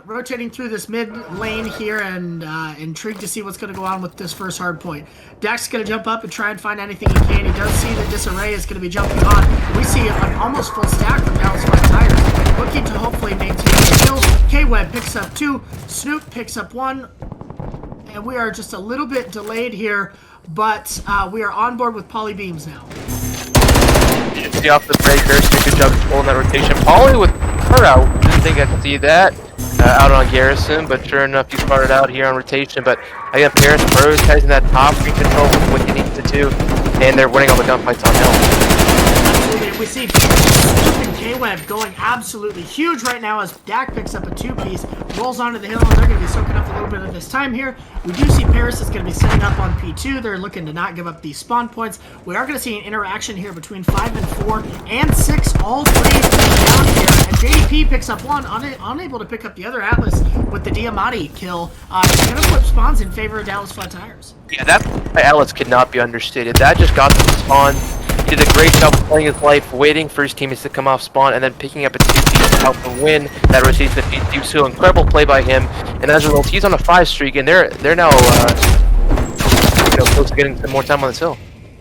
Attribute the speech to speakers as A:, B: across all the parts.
A: rotating through this mid lane here and intrigued to see what's going to go on with this first hard point. Dak's going to jump up and try and find anything he can. He does see that Disarray is going to be jumping on. We see an almost full stack from Dallas Flat Tires, looking to hopefully maintain the kills. K-Web picks up 2, Snoop picks up 1, and we are just a little bit delayed here, but we are on board with poly beams now.
B: See off the break, Paris did a good job pulling that rotation. Poly with her out, didn't think I could see that out on Garrison, but sure enough, he started out here on rotation. But again, Paris prioritizing that top free control with what he needs to do, and they're winning all the gunfights on hill.
A: Absolutely, we see Snoop and K-Web going absolutely huge right now as Dak picks up a 2-piece, rolls onto the hill, and they're going to be soaking up a little bit of this time here. We do see Paris is going to be setting up on P2. They're looking to not give up these spawn points. We are going to see an interaction here between 5 and 4 and 6, all three down here. And JDP picks up 1, unable to pick up the other Atlas with the Diamante kill. He's going to flip spawns in favor of Dallas Flat Tires.
B: Yeah, that Atlas could not be understated. That just got them spawn. He did a great job of playing his life, waiting for his teammates to come off spawn, and then picking up a 2-piece to help him win that rotation to P2. So incredible play by him, and as a result, he's on a 5 streak, and they're now close to getting some more time on this hill.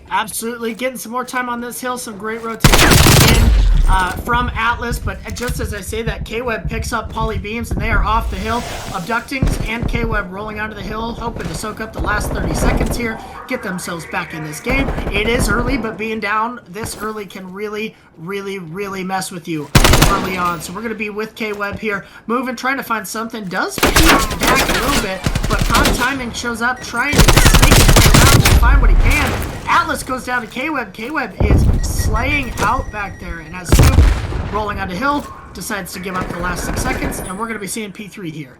A: Absolutely, getting some more time on this hill. Some great rotations in from Atlas, but just as I say that, K-Web picks up poly beams, and they are off the hill. Abductings and K-Web rolling onto the hill, hoping to soak up the last 30 seconds here, get themselves back in this game. It is early, but being down this early can really mess with you early on. So we're going to be with K-Web here, moving, trying to find something. Does peek back a little bit, but odd timing shows up, trying to sneak his way around and find what he can. Atlas goes down to K-Web. K-Web is slaying out back there, and as Snoop rolling onto hill, decides to give up the last 6 seconds, and we're going to be seeing P3 here.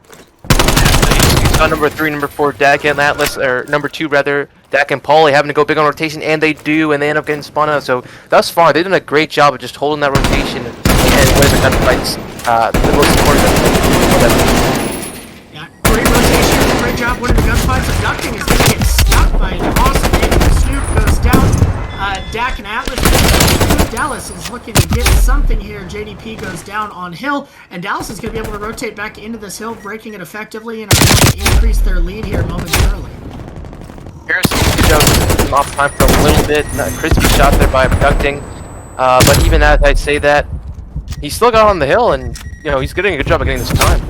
B: On number 3, number 4, Dak and Atlas, or number 2 rather, Dak and Paulie having to go big on rotation, and they do, and they end up getting spawned out. So thus far, they've done a great job of just holding that rotation and winning the gunfights. The most important
A: Yeah, great rotation, great job winning the gunfights. Abducting is going to get stuck by an awesome hit. Snoop goes down. Dak and Atlas. Dallas is looking to get something here. JDP goes down on hill, and Dallas is going to be able to rotate back into this hill, breaking it effectively, and going to increase their lead here momentarily.
B: Paris goes off time for a little bit. Crispy shot there by Abducting, but even as I say that, he still got on the hill, and he's getting a good job of getting this time.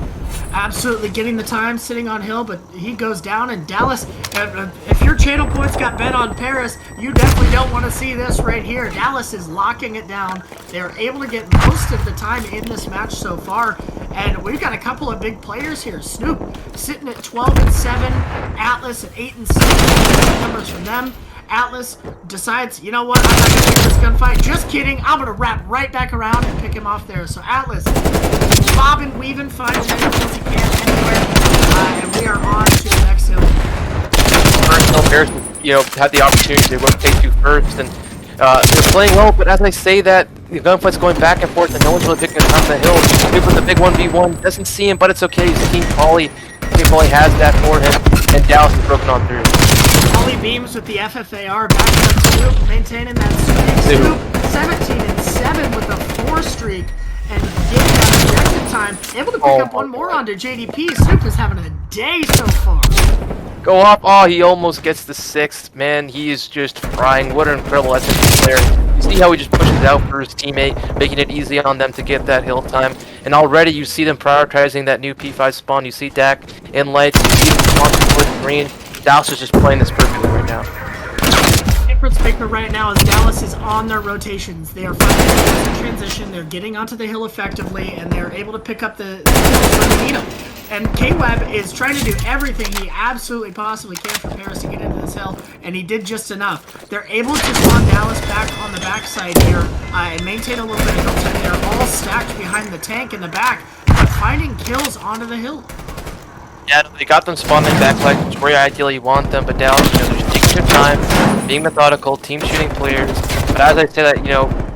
A: Absolutely getting the time, sitting on hill, but he goes down, and Dallas, if your channel points got bet on Paris, you definitely don't want to see this right here. Dallas is locking it down. They're able to get most of the time in this match so far, and we've got a couple of big players here. Snoop sitting at 12 and 7, Atlas at 8 and 6, numbers from them. Atlas decides, you know what, I'm not going to take this gunfight. Just kidding. I'm going to wrap right back around and pick him off there. So Atlas, bobbing, weaving, finding as many kills he can anywhere. And we are on to the next hill.
B: First hill, Paris, had the opportunity to rotate to first, and they're playing well, but as I say that, the gunfight's going back and forth, and no one's really picking up the hill. Snoop with the big 1v1, doesn't see him, but it's okay. He's Team Paulie. Team Paulie has that for him, and Dallas is broken on through.
A: Poly beams with the FFAR back up Snoop, maintaining that streak. Snoop 17 and 7 with a 4 streak, and getting that objective time. Able to pick up one more onto JDP. Snoop is having a day so far.
B: Go up. Oh, he almost gets the 6th. Man, he is just frying. What an incredible SMG player. You see how he just pushes out for his teammate, making it easy on them to get that hill time. And already you see them prioritizing that new P5 spawn. You see Dak in lights. You see them spawn with green. Dallas is just playing this perfectly right now.
A: Difference maker right now is Dallas is on their rotations. They are finding in transition. They're getting onto the hill effectively, and they're able to pick up the kills when they need them. And K-Web is trying to do everything he absolutely possibly can for Paris to get into this hill, and he did just enough. They're able to spawn Dallas back on the backside here and maintain a little bit of hill time. They're all stacked behind the tank in the back, but finding kills onto the hill.
B: Yeah, they got them spawning back like where you ideally want them, but Dallas, they're just taking their time, being methodical, team shooting players. But as I say that,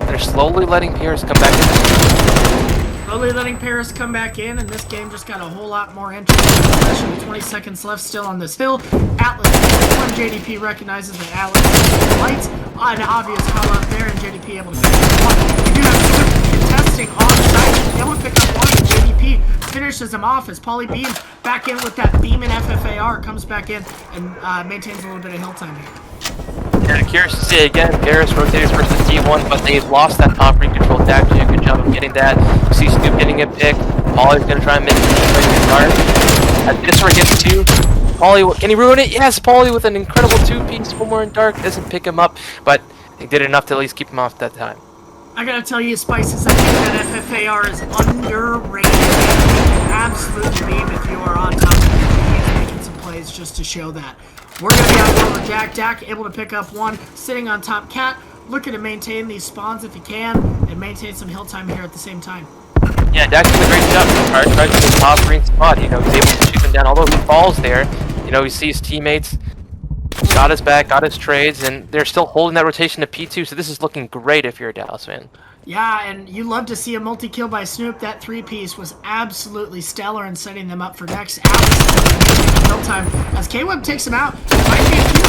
B: they're slowly letting Paris come back in.
A: Slowly letting Paris come back in, and this game just got a whole lot more interesting, especially with 20 seconds left still on this hill. Atlas, when JDP recognizes that Atlas has lights, an obvious call out there, and JDP able to pick up one. We do have Snoop contesting on site, able to pick up one, and JDP finishes him off as Pauly Beam back in with that Beam and FFAR, comes back in and maintains a little bit of hill time here.
B: Yeah, curious to see again, Paris rotators versus D1, but they've lost that top ring control. Dak did a good job of getting that. You see Snoop getting a pick. Pauly's going to try and make it hard. As Disor gets 2, Pauly, can he ruin it? Yes, Pauly with an incredible 2-piece. One more in dark, doesn't pick him up, but he did enough to at least keep him off that time.
A: I gotta tell you, Spices, I think that FFAR is underrated. Absolutely beam if you are on top of it. He's making some plays just to show that. We're gonna be out over Dak. Dak able to pick up 1, sitting on top Cat, looking to maintain these spawns if he can, and maintain some hill time here at the same time.
B: Yeah, Dak did a great job. Tried to the top green spot. You know, he's able to shoot him down. Although he falls there, you know, he sees teammates got his back, got his trades, and they're still holding that rotation to P2, so this is looking great if you're a Dallas fan.
A: Yeah, and you love to see a multi-kill by Snoop. That 3-piece was absolutely stellar in setting them up for next hill time. As K-Web takes him out, it might be a few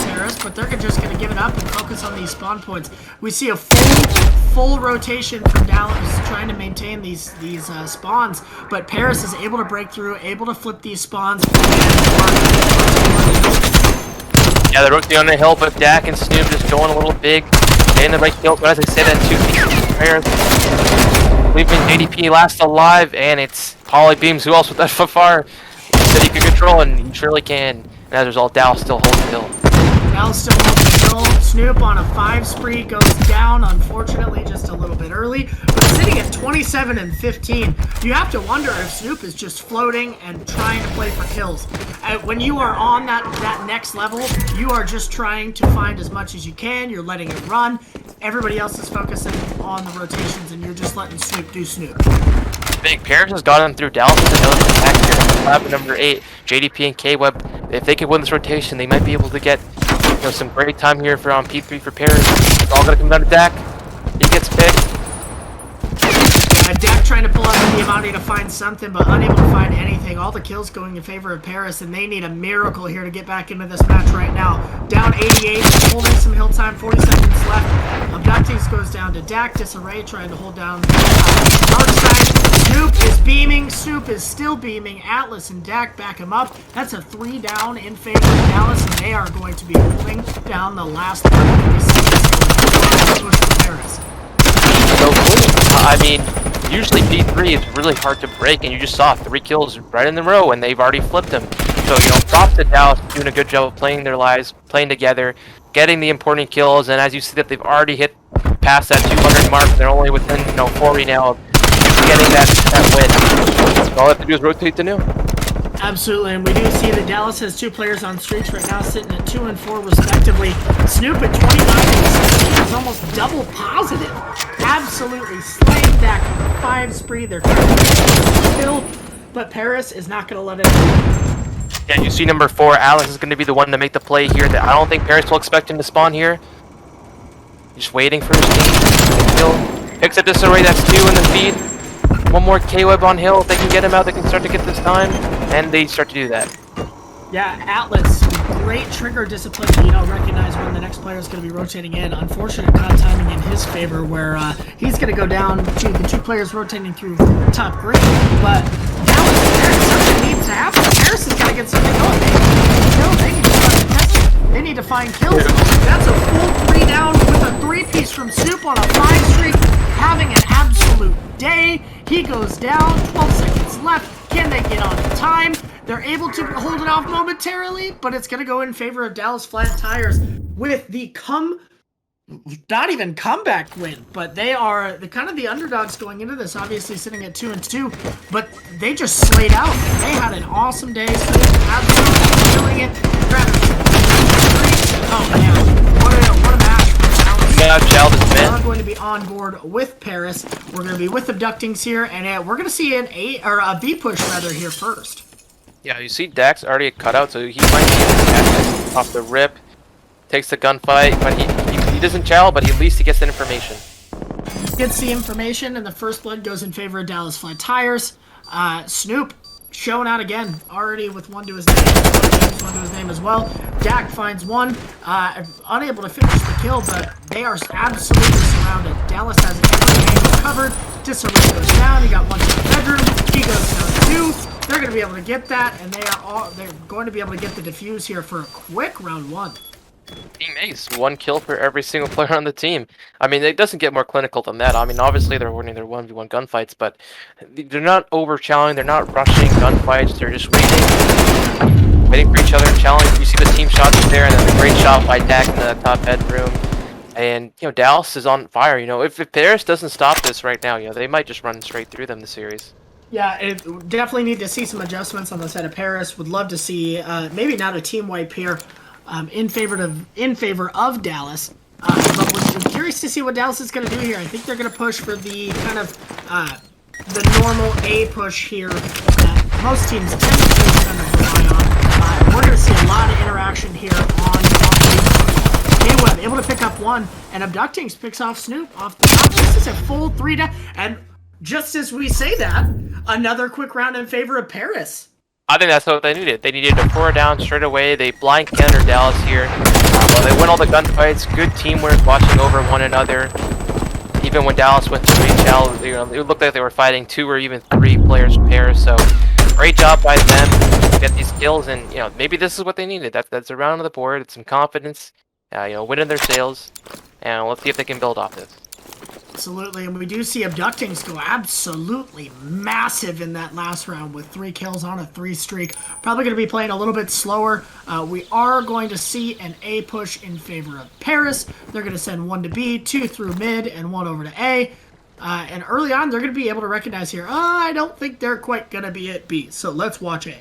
A: terrorists, but they're just going to give it up and focus on these spawn points. We see a full rotation from Dallas trying to maintain these spawns, but Paris is able to break through, able to flip these spawns.
B: Yeah, they're rotating on the hill, but Dak and Snoop just going a little big. They ended up right kill, but as I said, that 2-piece Paris leaving JDP last alive, and it's Pauly Beams, who else with that FFAR said he could control, and he surely can. And as a result, Dallas still holds the hill.
A: Dallas still holds the hill. Snoop on a 5 spree goes down, unfortunately, just a little bit early, but sitting at 27 and 15. You have to wonder if Snoop is just floating and trying to play for kills. When you are on that next level, you are just trying to find as much as you can. You're letting it run. Everybody else is focusing on the rotations, and you're just letting Snoop do Snoop.
B: Big Paris has gotten through Dallas with another attack here. Lab number 8, JDP and K-Web. If they can win this rotation, they might be able to get some great time here for on P3 for Paris. It's all gonna come down to Dak. He gets picked.
A: Dak trying to pull up the Diamante to find something, but unable to find anything. All the kills going in favor of Paris, and they need a miracle here to get back into this match right now. Down 88, holding some hill time, 40 seconds left. Abductings goes down to Dak. Disarray trying to hold down dark side. Snoop is beaming. Snoop is still beaming. Atlas and Dak back him up. That's a 3 down in favor of Dallas, and they are going to be holding down the last 30 seconds for Paris.
B: So cool. I mean, usually P3 is really hard to break, and you just saw 3 kills right in the row, and they've already flipped them. So, you know, props to Dallas doing a good job of playing their lives, playing together, getting the important kills, and as you see that they've already hit past that 200 mark, they're only within, 40 now of getting that win. So all they have to do is rotate to new.
A: Absolutely, and we do see that Dallas has 2 players on streaks right now, sitting at 2 and 4 respectively. Snoop at 29 and 16 is almost double positive. Absolutely slaying that 5 spree. They're still, but Paris is not going to let it happen.
B: Yeah, you see number 4, Alex is going to be the one to make the play here. That I don't think Paris will expect him to spawn here. Just waiting for his team to kill. Picks up Disarray, that's 2 in the feed. One more K-Web on hill. If they can get him out, they can start to get this time. And they start to do that.
A: Yeah, Atlas, great trigger discipline to, recognize when the next player is going to be rotating in. Unfortunate COD timing in his favor where he's going to go down to the 2 players rotating through top green. But Dallas, something needs to happen. Paris is going to get something going. They need to find kills. That's a full 3 down with a 3-piece from Snoop on a 5 streak, having an absolute day. He goes down, 12 seconds left. Can they get on time? They're able to hold it off momentarily, but it's going to go in favor of Dallas Flat Tires with the not even comeback win, but they are the underdogs going into this, obviously sitting at 2 and 2, but they just slayed out. They had an awesome day, so they're absolutely killing it. Oh man, what a match for Dallas. We're going to be on board with Paris. We're going to be with Abductings here, and we're going to see a B push rather here first.
B: Yeah, you see Dak's already a cutout, so he might get off the rip. Takes the gunfight, but he doesn't chow, but at least he gets the information.
A: Gets the information, and the first blood goes in favor of Dallas Flat Tires. Snoop showing out again, already with 1 to his name, 1 to his name as well. Dak finds 1, unable to finish the kill, but they are absolutely surrounded. Dallas has every angle covered. Disarray goes down. You got one in the bedroom. He goes down 2. They're going to be able to get that, and they're going to be able to get the defuse here for a quick round 1.
B: Team Ace, 1 kill for every single player on the team. I mean, it doesn't get more clinical than that. I mean, obviously they're winning their 1v1 gunfights, but they're not over-challenging, they're not rushing gunfights, they're just waiting for each other to challenge. You see the team shots there, and then the great shot by Dak in the top bedroom. And, you know, Dallas is on fire. You know, if Paris doesn't stop this right now, you know, they might just run straight through them this series.
A: Yeah, it definitely need to see some adjustments on the side of Paris. Would love to see maybe not a team wipe here in favor of Dallas. But we're curious to see what Dallas is going to do here. I think they're going to push for the kind of the normal A push here that most teams tend to kind of rely on. We're going to see a lot of interaction here on K-Web, able to pick up 1, and Abductings picks off Snoop off the top. This is a full 3 down, and just as we say that, another quick round in favor of Paris.
B: I think that's what they needed. They needed to 4 down straight away. They blind counter Dallas here. Well, they win all the gunfights. Good teamwork, watching over one another. Even when Dallas went to retail, you know, it looked like they were fighting 2 or even 3 players from Paris. So, great job by them to get these kills. And you know, maybe this is what they needed. That's a round on the board. It's some confidence. You know, winning their sales. And let's see if they can build off this.
A: Absolutely, and we do see Abductings go absolutely massive in that last round with 3 kills on a 3 streak. Probably going to be playing a little bit slower. We are going to see an A push in favor of Paris. They're going to send 1 to B, 2 through mid, and 1 over to A. And early on, they're going to be able to recognize here, I don't think they're quite going to be at B, so let's watch A.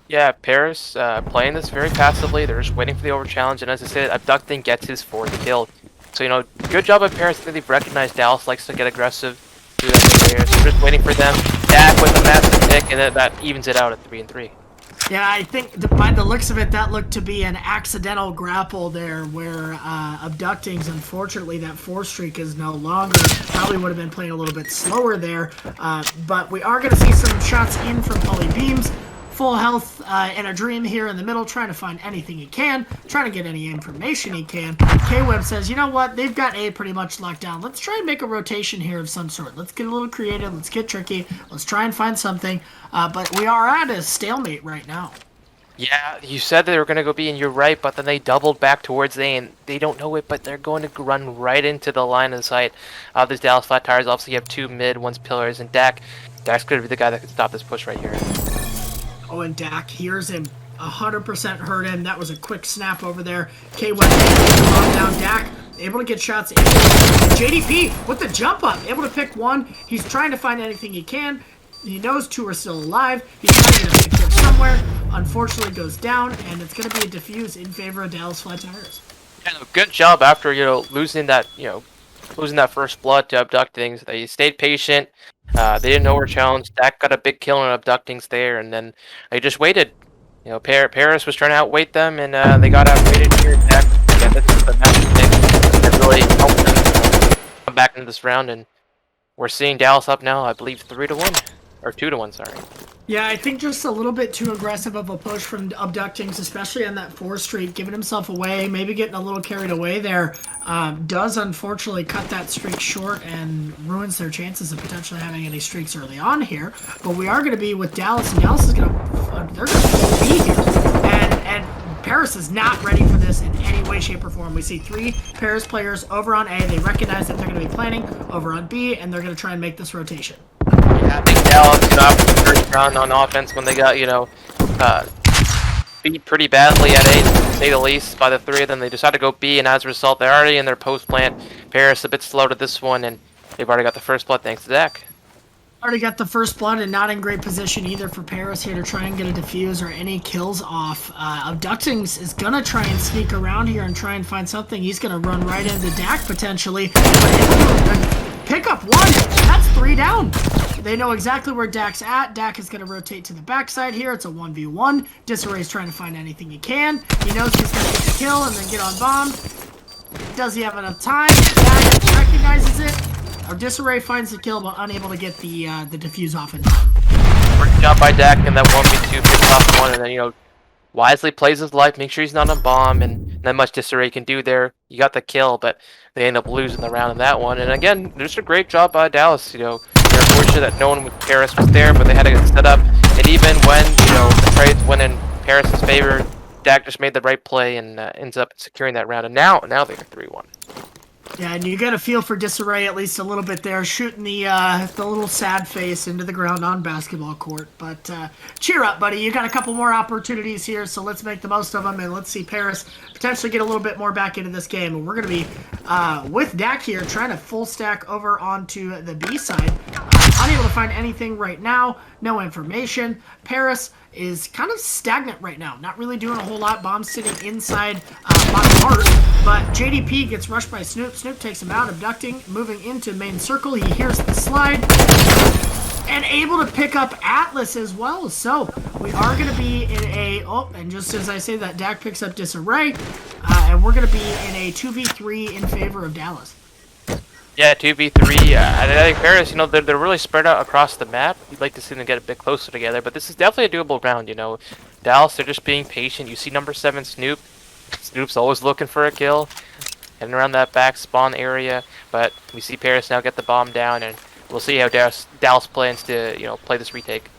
B: Yeah, Paris playing this very passively. They're just waiting for the over challenge, and as I said, Abducting gets his 4th kill. So, you know, good job by Paris. I think they've recognized Dallas likes to get aggressive. Do that area. So just waiting for them. Dak with a massive pick, and that evens it out at 3-3.
A: Yeah, I think by the looks of it, that looked to be an accidental grapple there where Abductings, unfortunately, that 4 streak is no longer. Probably would have been playing a little bit slower there. But we are going to see some shots in from Poly Beams. Full health and a dream here in the middle, trying to find anything he can, trying to get any information he can. K-Web says, you know what, they've got A pretty much locked down. Let's try and make a rotation here of some sort. Let's get a little creative, let's get tricky, let's try and find something. But we are at a stalemate right now.
B: Yeah, you said they were going to go B, and you're right, but then they doubled back towards A, and they don't know it, but they're going to run right into the line of sight of these Dallas Flat Tires. Obviously, you have 2 mid, 1's pillars, and Dak's going to be the guy that can stop this push right here.
A: Oh, and Dak hears him. 100% heard him. That was a quick snap over there. K-Web down. Dak able to get shots in. JDP with the jump up. Able to pick 1. He's trying to find anything he can. He knows 2 are still alive. He's trying to get a pick here somewhere. Unfortunately goes down, and it's going to be a defuse in favor of Dallas Flat Tires.
B: Yeah, good job after, you know, losing that first blood to Abductings. They stayed patient. They didn't over-challenge. Dak got a big kill on Abductings there, and then they just waited. You know, Paris was trying to outweight them, and they got outweighted here. Dak, yeah, this is the magic thing that really helped them come back into this round, and we're seeing Dallas up now, I believe, 3-1, or 2-1, sorry.
A: Yeah, I think just a little bit too aggressive of a push from Abductings, especially on that 4 streak, giving himself away, maybe getting a little carried away there, does unfortunately cut that streak short and ruins their chances of potentially having any streaks early on here. But we are going to be with Dallas, and Dallas is going to, they're going to be here. And Paris is not ready for this in any way, shape, or form. We see 3 Paris players over on A. They recognize that they're going to be planning over on B, and they're going to try and make this rotation.
B: Yeah, I think Dallas got the first round on offense when they got, you know, beat pretty badly at A, to say the least, by the 3 of them. They decided to go B, and as a result, they're already in their post plant. Paris a bit slow to this one, and they've already got the first blood thanks to Dak.
A: Already got the first blood, and not in great position either for Paris here to try and get a defuse or any kills off. Abductings is going to try and sneak around here and try and find something. He's going to run right into Dak potentially. Pick up 1. That's 3 down. They know exactly where Dak's at. Dak is going to rotate to the backside here. It's a 1v1. Disarray's trying to find anything he can. He knows he's going to get the kill and then get on bomb. Does he have enough time? Dak recognizes it. Or Disarray finds the kill, but unable to get the defuse off in time.
B: Great job by Dak, and that 1v2 picks off 1, and then, you know, wisely plays his life, make sure he's not on bomb, and not much Disarray can do there. You got the kill, but they end up losing the round in that one. And again, just a great job by Dallas. You know, they're fortunate that no one with Paris was there, but they had a good setup. And even when, you know, the trades went in Paris' favor, Dak just made the right play and ends up securing that round. And now they're 3-1.
A: Yeah, and you got a feel for Disarray at least a little bit there, shooting the little sad face into the ground on basketball court. But cheer up, buddy. You got a couple more opportunities here, so let's make the most of them, and let's see Paris potentially get a little bit more back into this game. And we're going to be, with Dak here, trying to full stack over onto the B side. Unable to find anything right now. No information. Paris is kind of stagnant right now. Not really doing a whole lot. Bomb sitting inside bottom heart. But JDP gets rushed by Snoop. Snoop takes him out, abducting, moving into main circle. He hears the slide. And able to pick up Atlas as well. So we are going to be in a... Oh, and just as I say that, Dak picks up Disarray. And we're going to be in a 2v3 in favor of Dallas.
B: Yeah, 2v3. I think Paris, you know, they're really spread out across the map. You'd like to see them get a bit closer together, but this is definitely a doable round, you know. Dallas, they're just being patient. You see number 7, Snoop. Snoop's always looking for a kill. Heading around that back spawn area, but we see Paris now get the bomb down, and we'll see how Dallas plans to, you know, play this retake.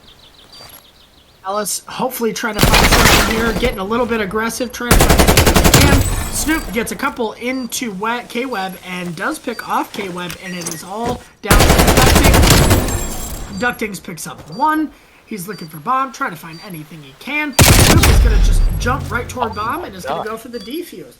A: Dallas hopefully trying to find something here, getting a little bit aggressive, trying to find anything he can. Snoop gets a couple into K-Web and does pick off K-Web, and it is all down to Abducting. Abductings picks up 1. He's looking for bomb, trying to find anything he can. Snoop is going to just jump right toward bomb and is going to go for the defuse.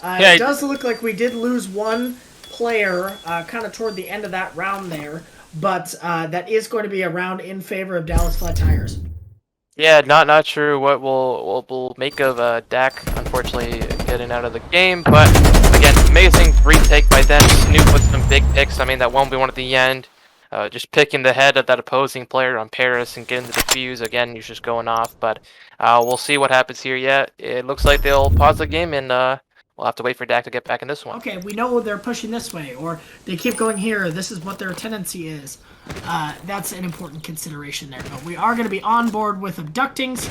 A: It does look like we did lose one player kind of toward the end of that round there, but that is going to be a round in favor of Dallas Flat Tires.
B: Yeah, not sure what we'll make of Dak, unfortunately, getting out of the game. But again, amazing retake by them. Snoop with some big picks. I mean, that 1v1 at the end, just picking the head of that opposing player on Paris and getting the defuse. Again, he's just going off. But we'll see what happens here. Yeah, it looks like they'll pause the game, and we'll have to wait for Dak to get back in this one.
A: Okay, we know they're pushing this way, or they keep going here. This is what their tendency is. That's an important consideration there. But we are going to be on board with Abductings,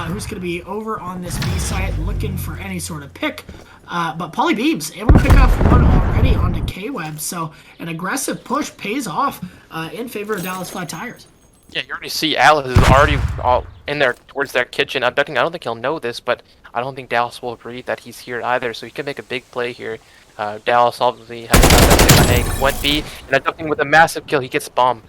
A: who's going to be over on this B side looking for any sort of pick. But Pauly Beams able to pick off 1 already onto K-Web, so an aggressive push pays off in favor of Dallas Flat Tires.
B: Yeah, you already see Atlas is already all in there towards their kitchen abducting. I don't think he'll know this, but I don't think Dallas will read that he's here either, so he can make a big play here. Dallas obviously has done that. Went B, and abducting with a massive kill. He gets bombed.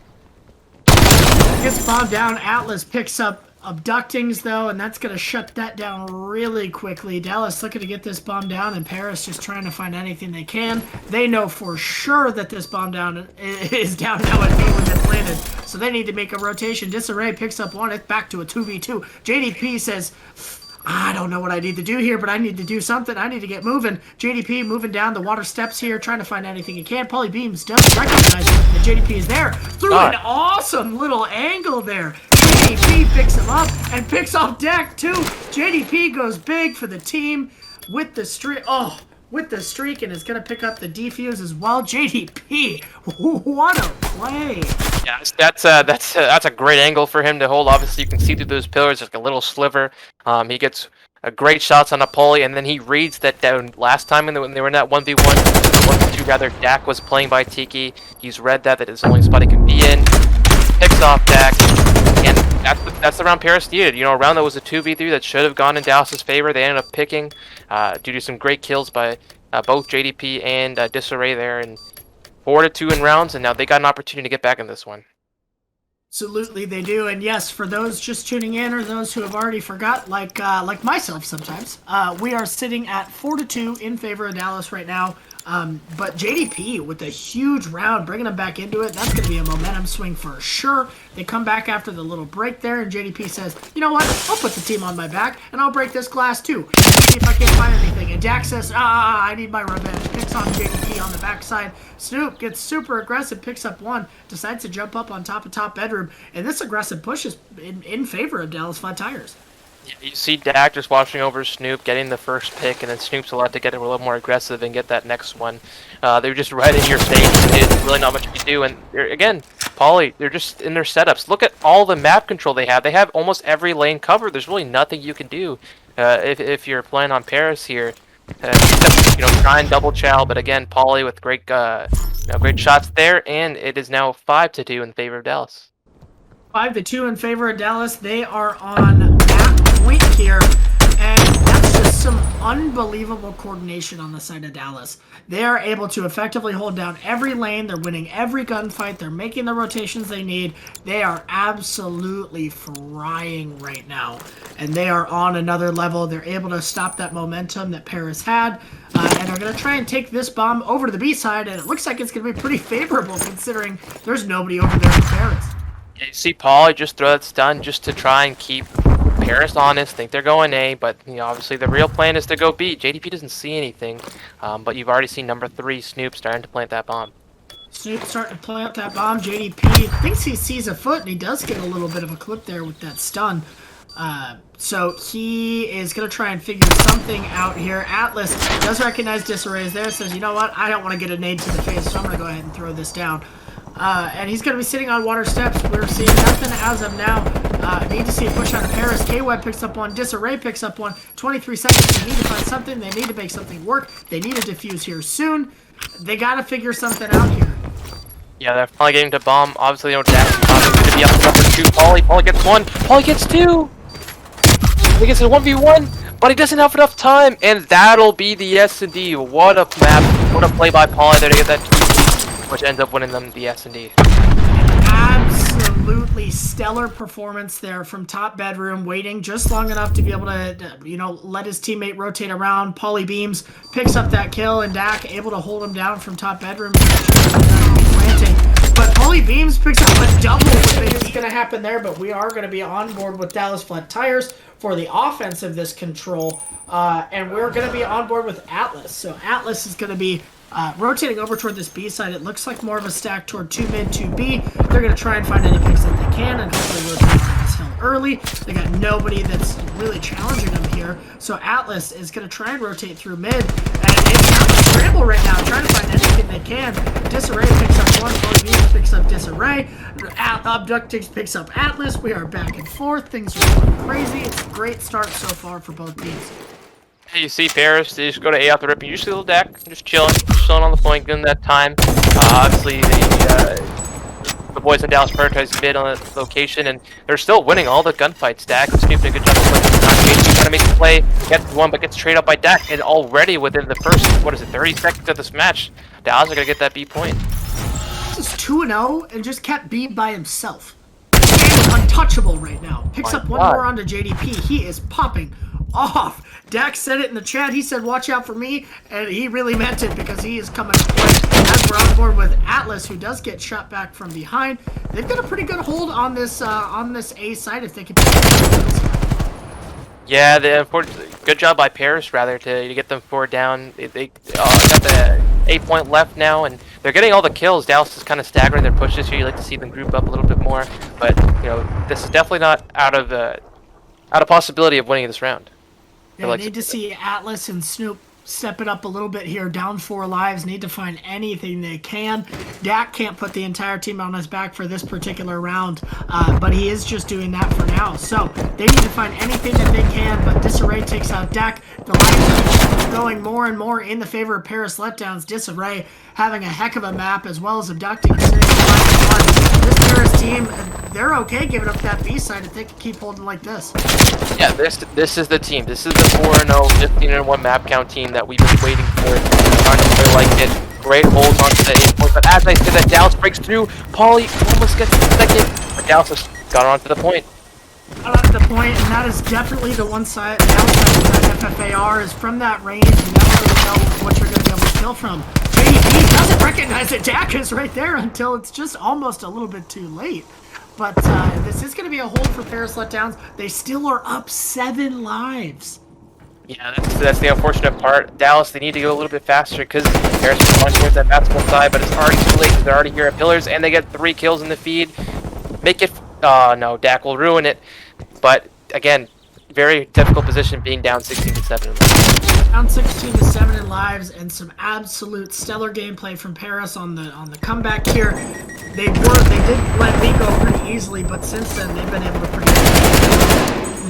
A: Gets bombed down. Atlas picks up Abductings, though, and that's going to shut that down really quickly. Dallas looking to get this bomb down, and Paris just trying to find anything they can. They know for sure that this bomb down is down now at B when it's landed, so they need to make a rotation. Disarray picks up 1. It's back to a 2v2. JDP says, I don't know what I need to do here, but I need to do something. I need to get moving. JDP moving down the water steps here, trying to find anything he can. Pauly Beams does recognize that JDP is there. Through an awesome little angle there. JDP picks him up and picks off Dak too. JDP goes big for the team with the streak. Oh, with the streak, and is going to pick up the defuse as well. JDP, what a play.
B: Yeah, that's a great angle for him to hold. Obviously, you can see through those pillars, like a little sliver. He gets great shots on a Pauly, and then he reads that down last time when they were in that 1v1, 1v2 rather, Dak was playing by Tiki. He's read that it's the only spot he can be in. Picks off Dak, and that's the round Paris needed. You know, a round that was a 2v3 that should have gone in Dallas's favor. They ended up picking due to some great kills by both JDP and Disarray there, and 4-2 in rounds, and now they got an opportunity to get back in this one.
A: Absolutely, they do. And yes, for those just tuning in or those who have already forgot, like myself sometimes, we are sitting at 4-2 in favor of Dallas right now. But JDP with a huge round, bringing them back into it. That's going to be a momentum swing for sure. They come back after the little break there, and JDP says, you know what? I'll put the team on my back, and I'll break this glass too. See if I can't find anything. And Dak says, I need my revenge. Picks on JDP on the backside. Snoop gets super aggressive, picks up 1, decides to jump up on top of top bedroom, and this aggressive push is in favor of Dallas Flat Tires.
B: You see Dak just watching over Snoop, getting the first pick, and then Snoop's allowed to get a little more aggressive and get that next one. They're just right in your face. It's really not much you can do. And again, Pauly, they're just in their setups. Look at all the map control they have. They have almost every lane covered. There's really nothing you can do if you're playing on Paris here. Try and double chow, but again, Pauly with great, great shots there, and it is now 5-2 in favor of Dallas.
A: 5-2 in favor of Dallas. They are on that point here, and that's just some unbelievable coordination on the side of Dallas. They are able to effectively hold down every lane. They're winning every gunfight. They're making the rotations they need. They are absolutely frying right now, and they are on another level. They're able to stop that momentum that Paris had, and they're going to try and take this bomb over to the B side, and it looks like it's going to be pretty favorable considering there's nobody over there for Paris.
B: Yeah, you see Pauly just throw that stun just to try and keep Paris honest, think they're going A, but obviously the real plan is to go B. JDP doesn't see anything, but you've already seen number 3, Snoop, starting to plant that bomb.
A: Snoop starting to plant that bomb. JDP thinks he sees a foot, and he does get a little bit of a clip there with that stun. So he is going to try and figure something out here. Atlas does recognize Disarray is there, says, you know what, I don't want to get a nade to the face, so I'm going to go ahead and throw this down. And he's going to be sitting on water steps. We're seeing nothing as of now. Need to see a push out of Paris. KWeb picks up one. Disarray picks up one. 23 seconds. They need to find something. They need to make something work. They need to defuse here soon. They got to figure something out here.
B: Yeah, they're finally getting to bomb. Obviously, Dax going to be up to number 2. Pauly gets 1. Pauly gets 2. He gets a 1v1, but he doesn't have enough time, and that'll be the S&D. What a map. What a play by Pauly there to get that 2, which ends up winning them the S&D.
A: Absolutely stellar performance there from top bedroom, waiting just long enough to be able to, let his teammate rotate around. Pauly Beams picks up that kill, and Dak able to hold him down from top bedroom. But Pauly Beams picks up a double. What's going to happen there? But we are going to be on board with Dallas Flat Tires for the offense of this control, and we're going to be on board with Atlas. So Atlas is going to be rotating over toward this B side. It looks like more of a stack toward 2 mid, 2 B. They're going to try and find any picks that they can and hopefully rotate on this hill early. They got nobody that's really challenging them here. So Atlas is going to try and rotate through mid. And it's a scramble right now, trying to find anything they can. Disarray picks up one. Pauly picks up Disarray. Abductix picks up Atlas. We are back and forth. Things are going crazy. It's a great start so far for both teams.
B: Hey, you see Paris, they just go to A off the rip, and usually little Dak, just chilling on the point, getting that time. Obviously, the boys in Dallas prioritize mid on the location, and they're still winning all the gunfights. Dak and Snoop did a good job of trying to make the play, gets one, but gets straight up by Dak, and already within the first, 30 seconds of this match, Dallas are going to get that B point.
A: This is 2-0 and just kept B by himself. And untouchable right now. Picks up one more onto JDP. He is popping off. Dax said it in the chat. He said, watch out for me, and he really meant it because he is coming as we're on board with Atlas, who does get shot back from behind. They've got a pretty good hold on this A side if they can.
B: Yeah, good job by Paris rather to get them 4 down. They got the 8 point left now, and they're getting all the kills. Dallas is kind of staggering their pushes here. You like to see them group up a little bit more, but this is definitely not out of possibility of winning this round.
A: Yeah, need to see Atlas and Snoop step it up a little bit here. Down 4 lives. Need to find anything they can. Dak can't put the entire team on his back for this particular round, but he is just doing that for now. So they need to find anything that they can, but Disarray takes out Dak. The lives are going more and more in the favor of Paris Letdowns. Disarray having a heck of a map as well as abducting. This Paris team, they're okay giving up that B side if they can keep holding like this.
B: Yeah, this is the team. This is the 4-0, 15-1 map count team that we've been waiting for. Trying to play like it. Great holds onto the 8 point, but as I said, that Dallas breaks through. Pauly almost gets the second, but Dallas has got onto the point.
A: Got onto the point, and that is definitely the one side. The outside of that FFAR is from that range. You never really know what you're going to be able to kill from. JDP doesn't recognize that Dak is right there until it's just almost a little bit too late. But this is going to be a hold for Paris Letdowns. They still are up 7 lives.
B: Yeah, that's the unfortunate part. Dallas, they need to go a little bit faster because Paris is going towards that basketball side, but it's already too late because they're already here at Pillars, and they get 3 kills in the feed. Make it... Oh, no, Dak will ruin it. But, again, very difficult position being down 16-7.
A: Down 16-7 in lives, and some absolute stellar gameplay from Paris on the comeback here. They did let me go pretty easily, but since then they've been able to pretty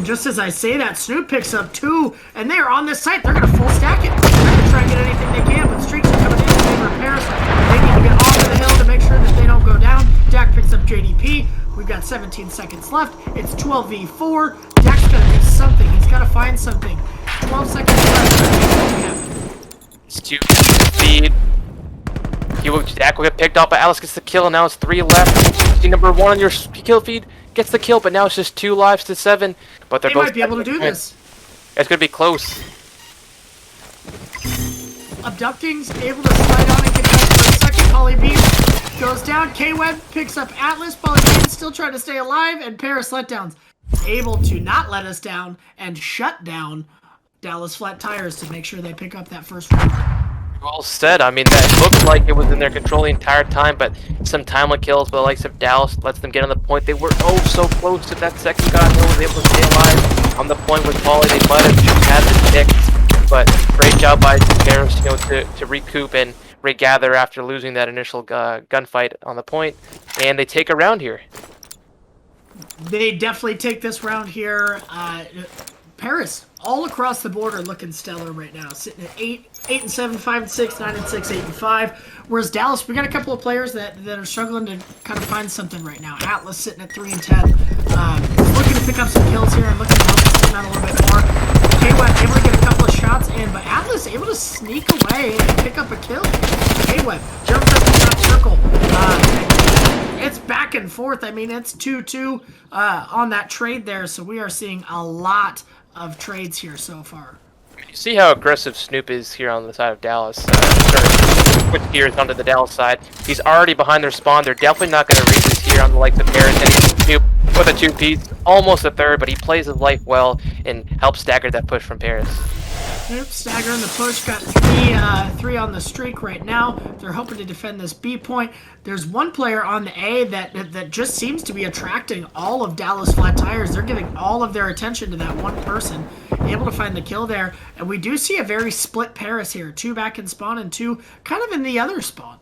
A: And just as I say that, Snoop picks up 2, and they're on this site. They're going to full stack it. They're going to try and get anything they can, but streaks are coming in favor of Paris. They need to get off of the hill to make sure that they don't go down. Dak picks up JDP. We've got 17 seconds left. It's 12v4. Dak's got to do something. He's got to find something. 12 seconds left.
B: It's 2 speed. Dak will get picked up, but Alice gets the kill, and now it's 3 left. See number 1 on your kill feed gets the kill, but now it's just 2 lives to 7. But they're
A: they
B: both
A: might be able to do this.
B: It's gonna be close.
A: Abducting's able to slide on and get back for a second. Poly Beam goes down. K-Web picks up Atlas. Poly Beam still trying to stay alive, and Paris Letdowns able to not let us down and shut down Dallas Flat Tires to make sure they pick up that first round.
B: Well said. I mean, that looked like it was in their control the entire time, but some timely kills by the likes of Dallas lets them get on the point. They were oh so close to that second guy who was able to stay alive on the point with Paulie. They might have just had the pick, but great job by Paris, you know, to recoup and regather after losing that initial gunfight on the point, and they take a round here.
A: They definitely take this round here. Paris, all across the board, are looking stellar right now. Sitting at 8 and 7, 5 and 6, 9 and 6, 8 and 5. Whereas Dallas, we got a couple of players that are struggling to kind of find something right now. Atlas sitting at 3 and 10. Looking to pick up some kills here and looking to help this team out a little bit more. K-Web able to get a couple of shots in, but Atlas able to sneak away and pick up a kill. K-Web jumps up the top circle. It's back and forth. I mean, it's 2-2 on that trade there, so we are seeing a lot of trades here so far.
B: You see how aggressive Snoop is here on the side of Dallas. Switch gears onto the Dallas side. He's already behind their spawn. They're definitely not going to read this here on the likes of Paris. And he's Snoop with a 2-piece, almost a third, but he plays his life well and helps stagger that push from Paris.
A: Snoop staggering the push, got three on the streak right now. They're hoping to defend this B point. There's one player on the A that just seems to be attracting all of Dallas Flat Tires. They're giving all of their attention to that one person, able to find the kill there. And we do see a very split Paris here. 2 back in spawn and 2 kind of in the other spawn.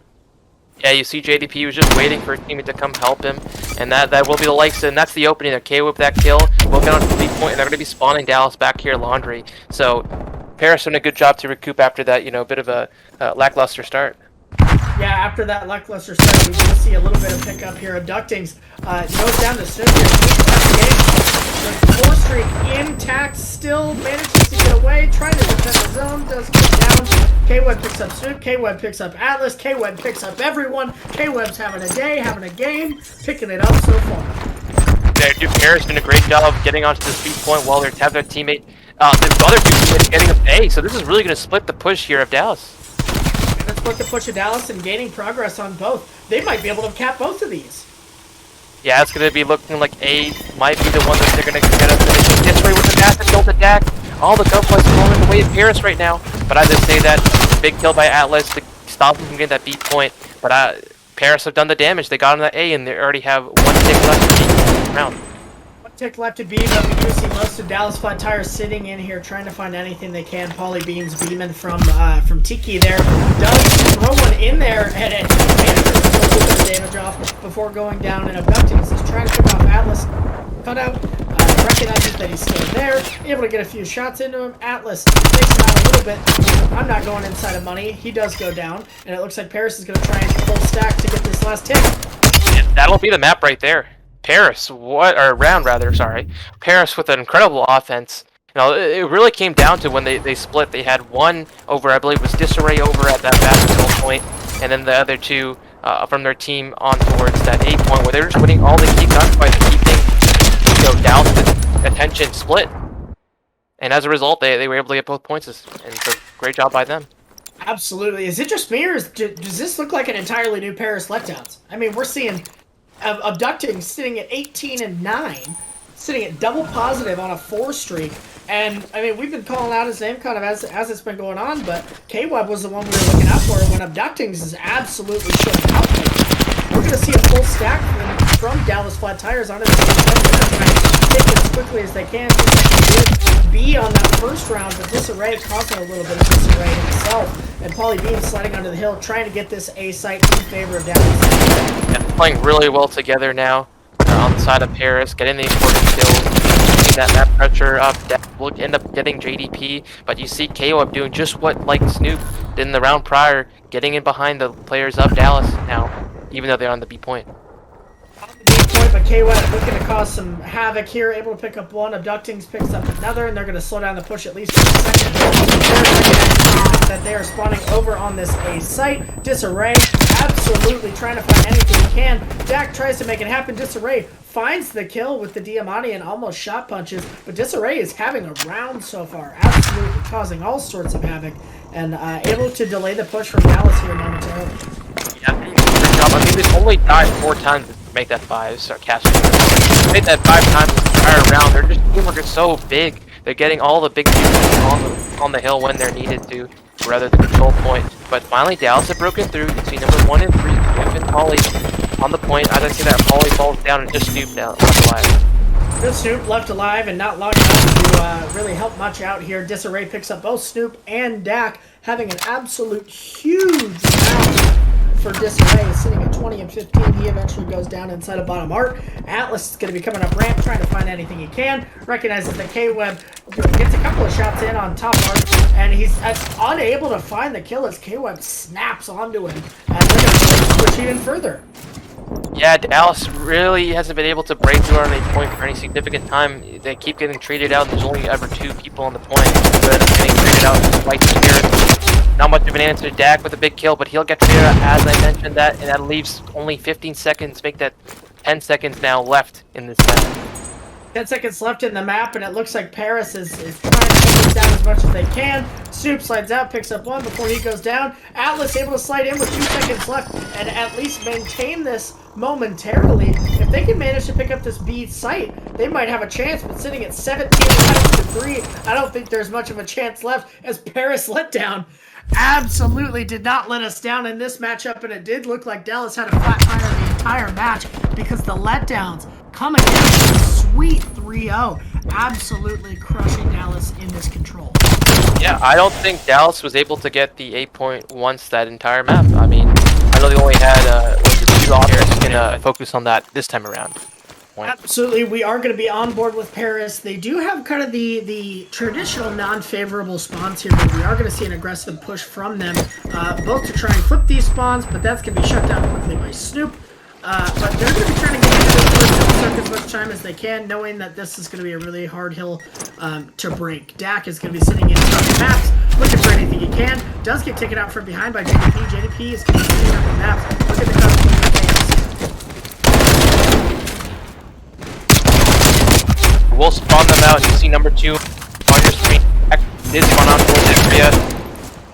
B: Yeah, you see JDP was just waiting for a teammate to come help him, and that will be the likes, and that's the opening. They're K-Whip that kill, will get on to the B point, and they're going to be spawning Dallas back here Laundry. So Paris doing a good job to recoup after that, you know, bit of a lackluster start.
A: Yeah, after that lackluster start, we do see a little bit of pickup here. Abductings goes down to Snoop here. The 4 streak intact, still manages to get away, trying to defend the zone, does get down. K-Web picks up Snoop, K-Web picks up Atlas, K-Web picks up everyone. K-Web's having a day, having a game, picking it up so far.
B: Paris doing a great job of getting onto the speed point while they're tapping their teammate. The other 2 teammates getting an A, so this is really going to split the push here of Dallas.
A: And let's split the push of Dallas and gaining progress on both. They might be able to cap both of these.
B: Yeah, it's going to be looking like A might be the one that they're going to get us finishing this way with the massive kill to Dak. All the gunfights going in the way of Paris right now. But I just say that big kill by Atlas to stop them from getting that B point. But Paris have done the damage. They got on the A and they already have 1 tick left to beat round.
A: 1 tick left to beam, but we do see most of Dallas Flat Tires sitting in here trying to find anything they can. Poly Beams beaming from Tiki there. Does throw one in there and it manages to pull a little bit of damage off before going down and abducting. He's trying to pick off Atlas. Cut out. Recognizes that he's still there. Able to get a few shots into him. Atlas takes him out a little bit. I'm not going inside of money. He does go down. And it looks like Paris is going to try and full stack to get this last hit.
B: Yeah, that'll be the map right there. Paris, Paris with an incredible offense. You know, it really came down to when they split. They had one over, I believe, was Disarray over at that basketball point, and then the other 2 from their team on towards that 8 point, where they were just winning all the key gunfights and keeping Dallas' attention split. And as a result, they were able to get both points, and so great job by them.
A: Absolutely. Is it just me, or does this look like an entirely new Paris Letdowns? I mean, we're seeing Abducting sitting at 18 and 9, sitting at double positive on a 4 streak. And, I mean, we've been calling out his name kind of as it's been going on, but K-Web was the one we were looking out for when Abductings is absolutely showing out. We're going to see a full stack from Dallas Flat Tires onto the same point. They're going to take it as quickly as they can. B on that first round, but Disarray causing a little bit of disarray himself. And Poly Beam sliding onto the hill, trying to get this A site in favor of Dallas.
B: Yeah, playing really well together now on the side of Paris, getting the important kills. that map pressure up. That will end up getting JDP, but you see KO doing just what like Snoop did in the round prior, getting in behind the players of Dallas now, even though they're on the B point.
A: On the B point, but KWeb looking to cause some havoc here, able to pick up one. Abductings picks up another, and they're going to slow down the push at least for a second. That they are spawning over on this A site. Disarray absolutely trying to find anything he can. Dak tries to make it happen. Disarray finds the kill with the Diamante and almost shot punches, but Disarray is having a round so far, absolutely causing all sorts of havoc, and able to delay the push from Dallas here momentarily.
B: Yeah, good job. I mean, they've only died 4 times to make that 5, sarcastic. They made that 5 times the entire round. Their teamwork is so big. They're getting all the big dudes on the hill when they're needed to, rather than control point. But finally, Dallas have broken through. You see number 1 and 3, Snoop and Polly on the point. I don't see that Polly falls down and just Snoop down left alive.
A: Good Snoop left alive and not long enough to really help much out here. Disarray picks up both Snoop and Dak, having an absolute huge round for Disarray, sitting at 20 and 15. He eventually goes down inside of bottom art. Atlas is going to be coming up ramp, trying to find anything he can. Recognizes that KWeb gets a couple of shots in on top art, and he's unable to find the kill as KWeb snaps onto him, and they're going to push even further.
B: Yeah, Dallas really hasn't been able to break through on a point for any significant time. They keep getting traded out. There's only ever 2 people on the point that are getting traded out despite the spirit. Not much of an answer to Dak with a big kill, but he'll get traded out as I mentioned that, and that leaves only 15 seconds. Make that 10 seconds now left in this match.
A: 10 seconds left in the map, and it looks like Paris is trying to take this down as much as they can. Snoop slides out, picks up one before he goes down. Atlas able to slide in with 2 seconds left and at least maintain this momentarily. If they can manage to pick up this B site, they might have a chance, but sitting at 17 to 3, I don't think there's much of a chance left as Paris Letdown absolutely did not let us down in this matchup, and it did look like Dallas had a flat tire the entire match because the Letdowns coming in with a sweet 3-0, absolutely crushing Dallas in this control.
B: Yeah, I don't think Dallas was able to get the 8 point once that entire map. I mean, I know they only had was it 2 offers. Just gonna focus on that this time around.
A: Absolutely, we are going to be on board with Paris. They do have kind of the traditional non-favorable spawns here, but we are going to see an aggressive push from them, both to try and flip these spawns, but that's going to be shut down quickly by Snoop. But they're going to be trying to get into this push and suck as much time as they can, knowing that this is going to be a really hard hill to break. Dak is going to be sitting in front of the maps, looking for anything he can. Does get taken out from behind by JDP. JDP is going to be sitting up the maps. Look at the custom.
B: We'll spawn them out. You see number 2 on your screen. This spawn on towards area.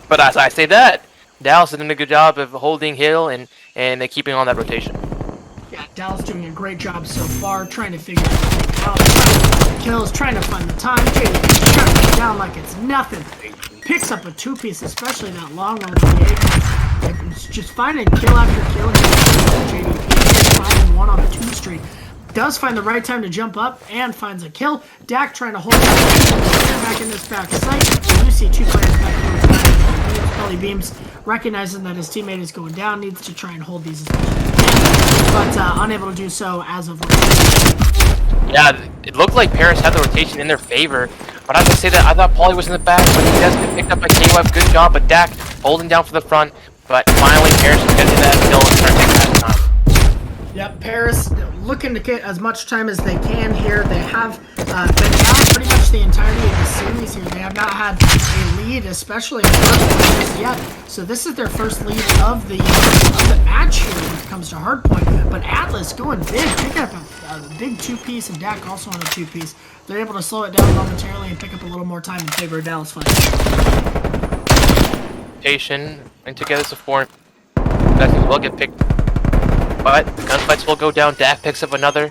B: But as I say that, Dallas is doing a good job of holding hill and keeping on that rotation.
A: Yeah, Dallas doing a great job so far, trying to figure everything out, trying to find the kills, trying to find the time. JDP shutting it down like it's nothing. Picks up a 2-piece, especially that long one with the 8. It's just finding kill after kill. JDP finding one on a 2 streak. Does find the right time to jump up and finds a kill. Dak trying to hold back in this back site. You see 2 players back towards Pelly Beams, recognizing that his teammate is going down, needs to try and hold these as much as he can, but unable to do so as of right.
B: Yeah, it looked like Paris had the rotation in their favor, but I have to say that I thought Paulie was in the back, but he does get picked up by KWeb. Good job, but Dak holding down for the front, but finally Paris will get to that kill and start taking that time.
A: Yep, Paris looking to get as much time as they can here. They have been down pretty much the entirety of the series here. They have not had a lead, especially in the first one just yet. So this is their first lead of the match here when it comes to hardpoint. But Atlas going big, picking up a big 2-piece, and Dak also on a 2-piece. They're able to slow it down momentarily and pick up a little more time in favor of Dallas fight.
B: Rotation and together as a 4. That will get picked. But gunfights will go down. Dak picks up another,